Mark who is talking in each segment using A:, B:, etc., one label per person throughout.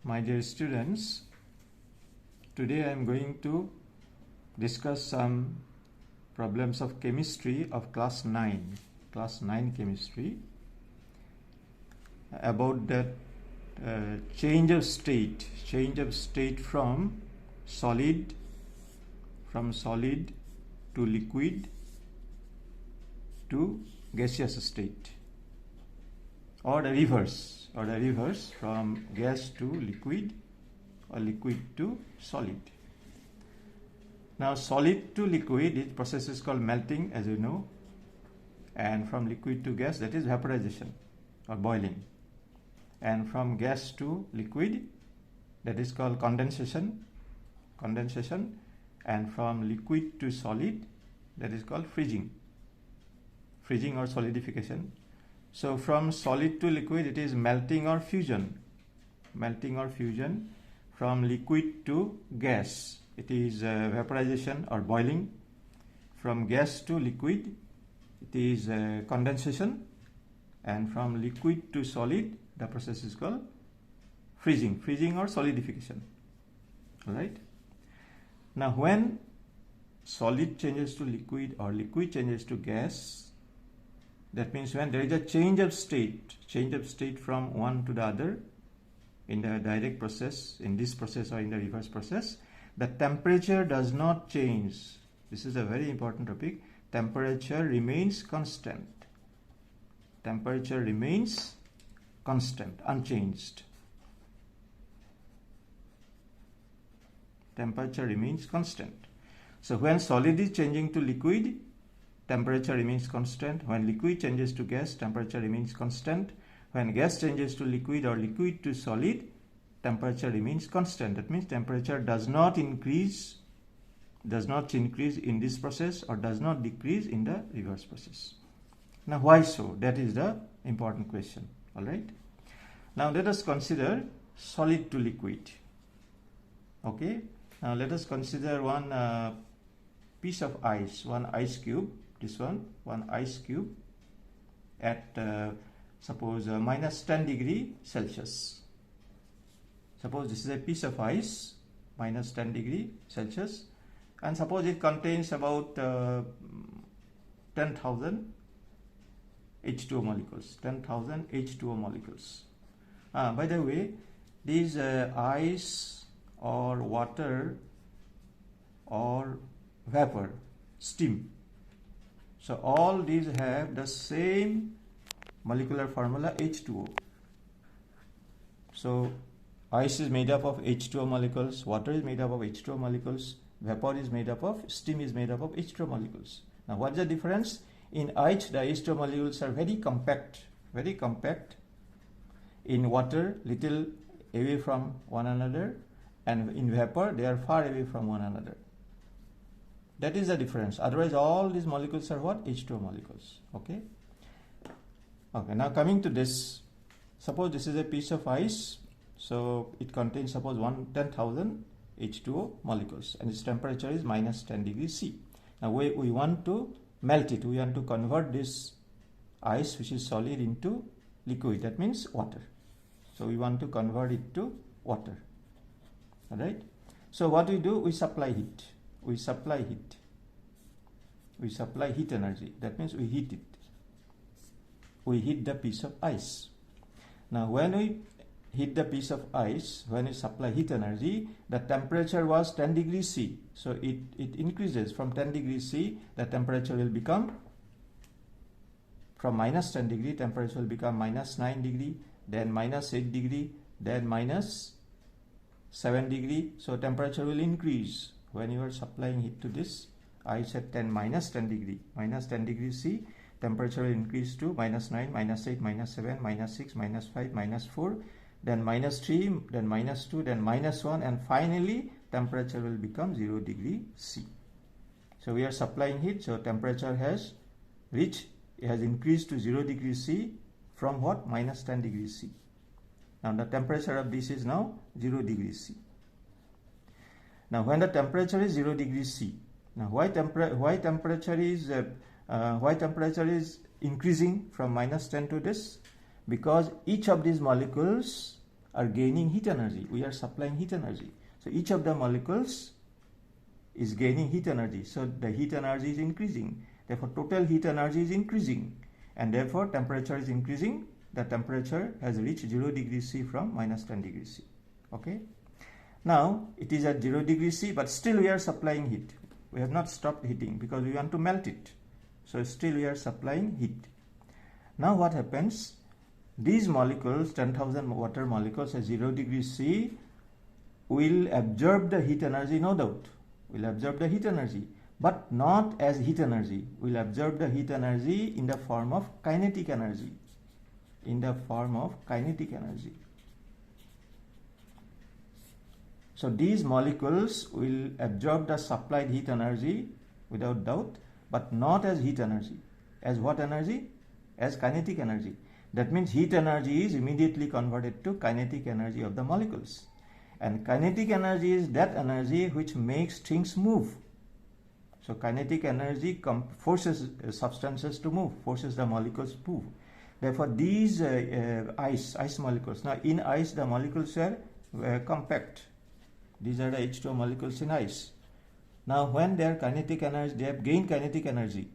A: My dear students, today I am going to discuss some problems of chemistry of class 9 chemistry about that change of state from solid to liquid to gaseous state, or the reverse from gas to liquid or liquid to solid. Now solid to liquid, this process is called melting, as you know, and from liquid to gas, that is vaporization or boiling, and from gas to liquid, that is called condensation, and from liquid to solid, that is called freezing or solidification. So from solid to liquid, it is melting or fusion. From liquid to gas, it is vaporization or boiling. From gas to liquid, it is condensation, and from liquid to solid, the process is called freezing or solidification. All right. Now when solid changes to liquid or liquid changes to gas, that means when there is a change of state from one to the other in the direct process, in this process or in the reverse process, the temperature does not change. This is a very important topic. Temperature remains constant. Unchanged. Temperature remains constant. So when solid is changing to liquid, temperature remains constant. When liquid changes to gas, temperature remains constant. When gas changes to liquid or liquid to solid, temperature remains constant. That means temperature does not increase in this process or does not decrease in the reverse process. Now why so? That is the important question. All right. Now let us consider solid to liquid. Okay. Now let us consider one piece of ice, one ice cube. This one ice cube at suppose minus 10 degree Celsius. Suppose this is a piece of ice, minus 10 degree Celsius, and suppose it contains about 10,000 H2O molecules. By the way, these ice or water or vapor, steam, so all these have the same molecular formula H2O. So ice is made up of H2O molecules, water is made up of H2O molecules, vapor is made up of, steam is made up of H2O molecules. Now what's the difference? In ice, the H2O molecules are very compact. In water, little away from one another, and in vapor, they are far away from one another. That is the difference. Otherwise, all these molecules are what? H2O molecules. Okay. Now coming to this, suppose this is a piece of ice. So it contains suppose 10,000 H2O molecules, and its temperature is minus 10 degrees C. Now we want to melt it. We want to convert this ice, which is solid, into liquid. That means water. So we want to convert it to water. All right. So what we do? We supply heat. We supply heat energy. That means we heat it. We heat the piece of ice. Now when we heat the piece of ice, when we supply heat energy, the temperature was 10 degrees C. So it increases from 10 degrees C, the temperature will become, from minus 10 degree, temperature will become minus 9 degree, then minus 8 degree, then minus 7 degree. So temperature will increase. When you are supplying heat to this ice at minus 10 degree C, temperature will increase to minus 9, minus 8, minus 7, minus 6, minus 5, minus 4, then minus 3, then minus 2, then minus 1, and finally temperature will become 0 degree C. So we are supplying heat, so temperature has increased to 0 degree C from what? Minus 10 degrees C. Now the temperature of this is now 0 degree C. Now when the temperature is 0 degrees C, now why temperature is increasing from minus 10 to this? Because each of these molecules are gaining heat energy. We are supplying heat energy. So each of the molecules is gaining heat energy. So the heat energy is increasing. Therefore, total heat energy is increasing. And therefore, temperature is increasing. The temperature has reached 0 degrees C from minus 10 degrees C. Okay. Now, it is at 0 degrees C, but still we are supplying heat. We have not stopped heating because we want to melt it. So still we are supplying heat. Now what happens? These molecules, 10,000 water molecules at 0 degrees C, will absorb the heat energy, no doubt. Will absorb the heat energy, but not as heat energy. Will absorb the heat energy in the form of kinetic energy. In the form of kinetic energy. So these molecules will absorb the supplied heat energy without doubt, but not as heat energy. As what energy? As kinetic energy. That means heat energy is immediately converted to kinetic energy of the molecules. And kinetic energy is that energy which makes things move. So kinetic energy forces substances to move, forces the molecules to move. Therefore, these ice molecules. Now, in ice, the molecules are compact. These are the H2O molecules in ice. Now, when they are kinetic energy, they have gained kinetic energy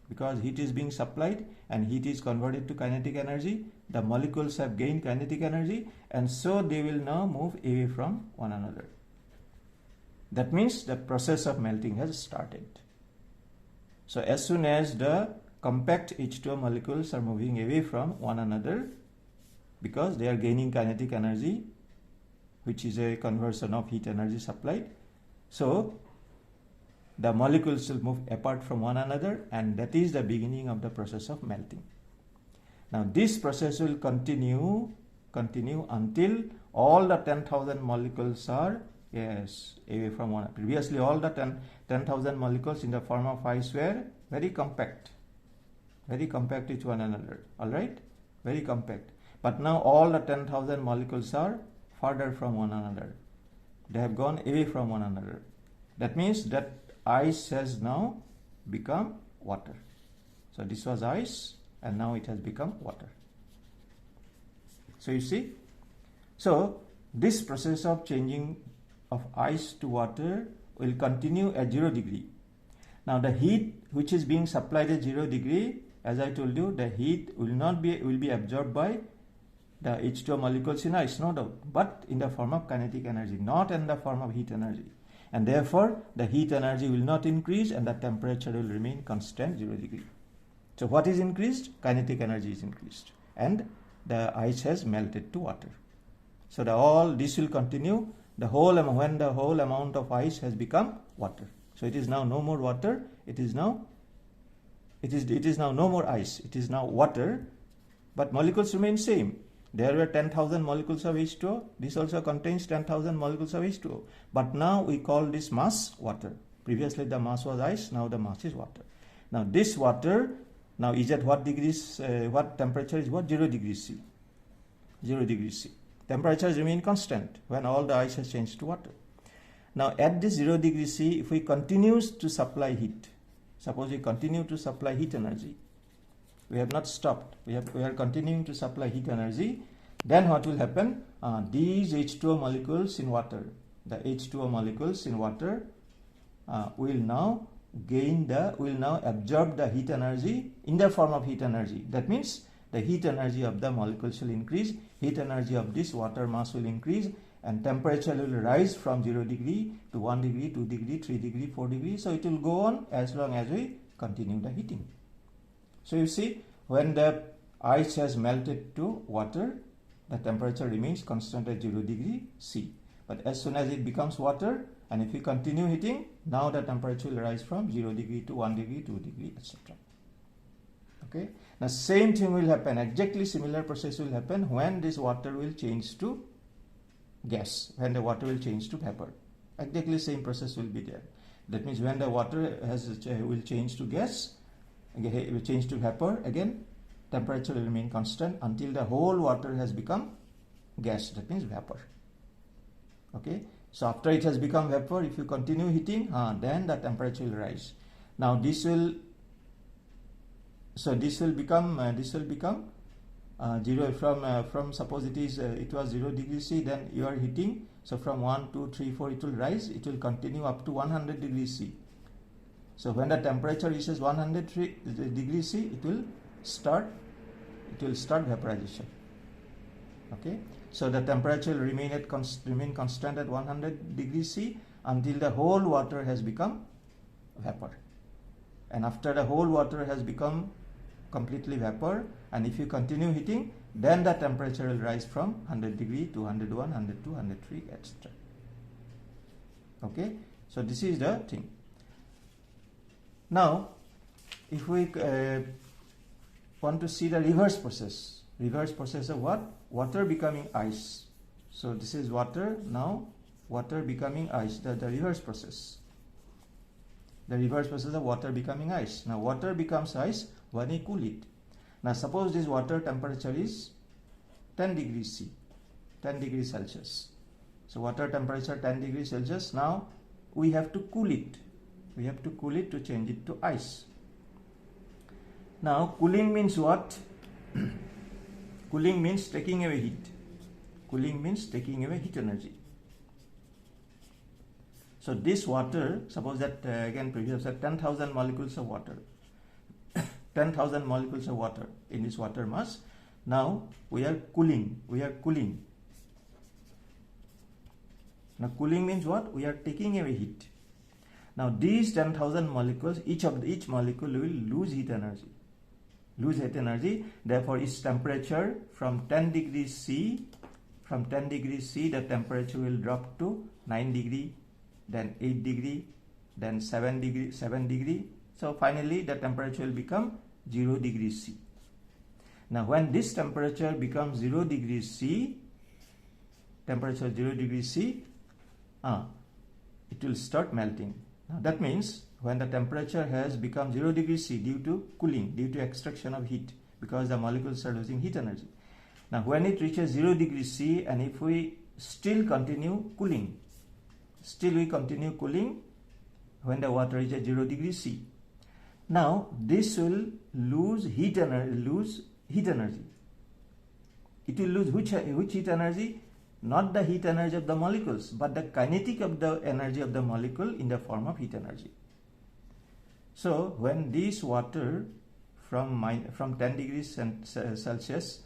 A: because heat is being supplied and heat is converted to kinetic energy. The molecules have gained kinetic energy, and so they will now move away from one another. That means the process of melting has started. So, as soon as the compact H2O molecules are moving away from one another because they are gaining kinetic energy, which is a conversion of heat energy supplied. So, the molecules will move apart from one another, and that is the beginning of the process of melting. Now, this process will continue until all the 10,000 molecules are away from one another. Previously, all the 10,000 molecules in the form of ice were very compact with one another. All right, very compact. But now all the 10,000 molecules are further from one another. They have gone away from one another. That means that ice has now become water. So this was ice and now it has become water. So you see, so this process of changing of ice to water will continue at 0 degree. Now the heat which is being supplied at 0 degree, as I told you, the heat will be absorbed by the H2O molecules in ice, no doubt, but in the form of kinetic energy, not in the form of heat energy. And therefore, the heat energy will not increase and the temperature will remain constant 0 degree. So what is increased? Kinetic energy is increased and the ice has melted to water. So all this will continue when the whole amount of ice has become water. So it is now no more water, it is now no more ice, it is now water, but molecules remain same. There were 10,000 molecules of H2O. This also contains 10,000 molecules of H2O. But now we call this mass water. Previously the mass was ice, now the mass is water. Now this water now is at what degrees, what temperature is what? 0 degrees C. 0 degrees C. Temperatures remain constant when all the ice has changed to water. Now at this 0 degrees C, if we continue to supply heat, suppose we continue to supply heat energy, we have not stopped, we are continuing to supply heat energy, then what will happen? These H2O molecules in water, the H2O molecules in water will now absorb the heat energy in the form of heat energy. That means the heat energy of the molecules will increase, heat energy of this water mass will increase, and temperature will rise from 0 degree to 1 degree, 2 degree, 3 degree, 4 degree. So it will go on as long as we continue the heating. So you see, when the ice has melted to water, the temperature remains constant at 0 degree C. But as soon as it becomes water, and if we continue heating, now the temperature will rise from 0 degree to 1 degree, 2 degree, etc. Okay. Now same thing will happen, exactly similar process will happen when this water will change to gas, when the water will change to vapor. Exactly same process will be there. That means when the water will change to gas, it will change to vapor, again temperature will remain constant until the whole water has become gas, that means vapor. Okay. So after it has become vapor, if you continue heating, then the temperature will rise. Now this will become 0 from suppose it was 0 degrees C, then you are heating. So from 1, 2, 3, 4 it will rise, it will continue up to 100 degrees C. So when the temperature reaches 100 degrees C, it will start vaporization. Okay, so the temperature will remain constant at 100 degrees C until the whole water has become vapor. And after the whole water has become completely vapor, and if you continue heating, then the temperature will rise from 100 degree to 101, 102, 103, etc. Okay, so this is the thing. Now, if we want to see the reverse process of what? Water becoming ice. So this is water, now water becoming ice, the reverse process. The reverse process of water becoming ice. Now water becomes ice when you cool it. Now suppose this water temperature is 10 degrees C, 10 degrees Celsius. So water temperature 10 degrees Celsius. Now we have to cool it. We have to cool it to change it to ice. Now cooling means what? Cooling means taking away heat. Cooling means taking away heat energy. So this water, suppose that again previous 10,000 molecules of water. 10,000 molecules of water in this water mass. Now we are cooling. Now cooling means what? We are taking away heat. Now these 10,000 molecules, each molecule will lose heat energy. Therefore its temperature from 10 degrees C, the temperature will drop to 9 degree, then 8 degree, then 7 degree. So finally the temperature will become 0 degrees C. Now when this temperature becomes 0 degrees C, it will start melting. Now that means when the temperature has become 0 degrees C due to cooling, due to extraction of heat, because the molecules are losing heat energy. Now when it reaches 0 degrees C, and if we still continue cooling, when the water reaches 0 degrees C, now this will lose heat energy. It will lose which heat energy? Not the heat energy of the molecules, but the kinetic of the energy of the molecule in the form of heat energy. So when this water from 10 degrees Celsius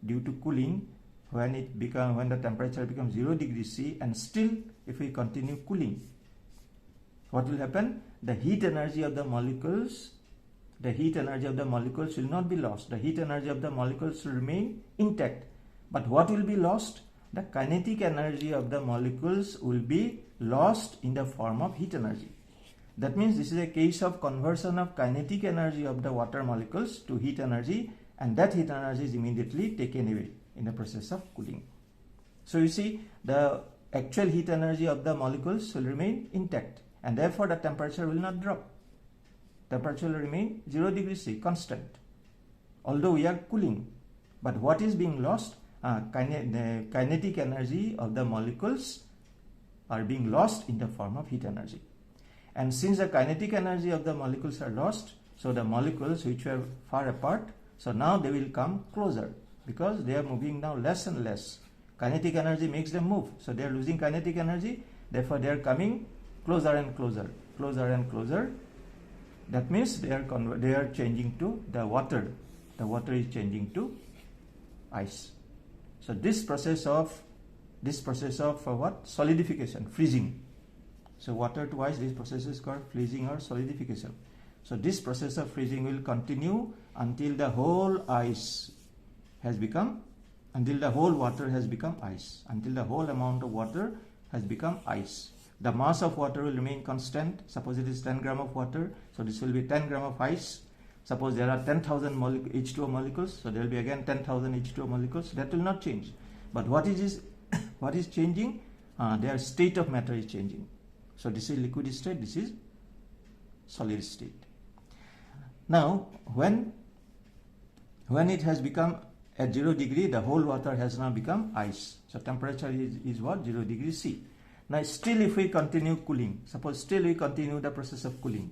A: due to cooling, when the temperature becomes 0 degrees C, and still if we continue cooling, what will happen? The heat energy of the molecules will not be lost. The heat energy of the molecules will remain intact. But what will be lost? The kinetic energy of the molecules will be lost in the form of heat energy. That means this is a case of conversion of kinetic energy of the water molecules to heat energy, and that heat energy is immediately taken away in the process of cooling. So you see, the actual heat energy of the molecules will remain intact, and therefore the temperature will not drop. Temperature will remain 0 degrees C, constant, although we are cooling. But what is being lost? The kinetic energy of the molecules are being lost in the form of heat energy. And since the kinetic energy of the molecules are lost, so the molecules which were far apart, so now they will come closer, because they are moving now less and less. Kinetic energy makes them move, so they are losing kinetic energy, therefore they are coming closer and closer. That means they are changing to the water. The water is changing to ice. So this process of what? Solidification, freezing. So water to ice, this process is called freezing or solidification. So this process of freezing will continue until the whole water has become ice, until the whole amount of water has become ice. The mass of water will remain constant. Suppose it is 10 gram of water, so this will be 10 gram of ice. Suppose there are 10,000 H2O molecules, so there will be again 10,000 H2O molecules. That will not change. But what is changing? Their state of matter is changing. So this is liquid state, this is solid state. Now when it has become at 0 degree, the whole water has now become ice. So temperature is what? 0 degrees C. Now still if we continue cooling, suppose still we continue the process of cooling.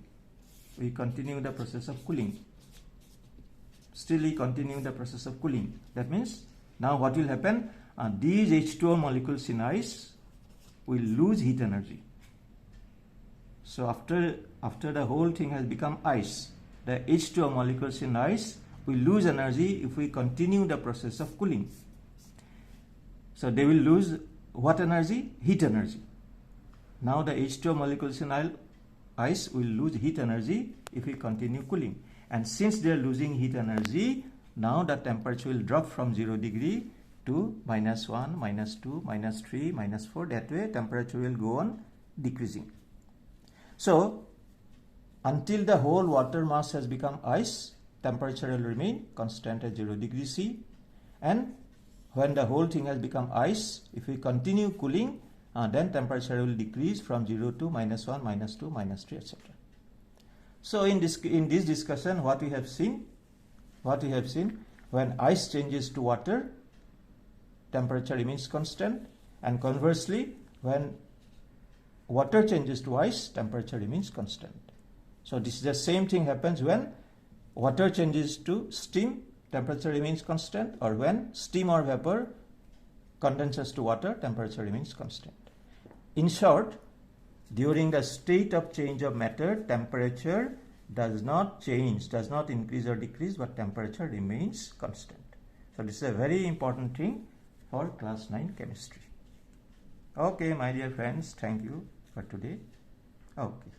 A: still we continue the process of cooling. That means now what will happen? These H2O molecules in ice will lose heat energy. So after the whole thing has become ice, the H2O molecules in ice will lose energy if we continue the process of cooling. So they will lose what energy? Heat energy. Now the H2O molecules in ice will lose heat energy if we continue cooling. And since they are losing heat energy, now the temperature will drop from 0 degree to -1, -2, -3, -4. That way temperature will go on decreasing. So until the whole water mass has become ice, temperature will remain constant at 0 degree C. And when the whole thing has become ice, if we continue cooling, then temperature will decrease from 0 to -1, -2, -3, etc. So in this discussion, what we have seen, when ice changes to water, temperature remains constant, and conversely, when water changes to ice, temperature remains constant. So this is the same thing happens when water changes to steam, temperature remains constant, or when steam or vapor condenses to water, temperature remains constant. In short, during the state of change of matter, temperature does not change, does not increase or decrease, but temperature remains constant. So this is a very important thing for class 9 chemistry. Okay, my dear friends, thank you for today. Okay.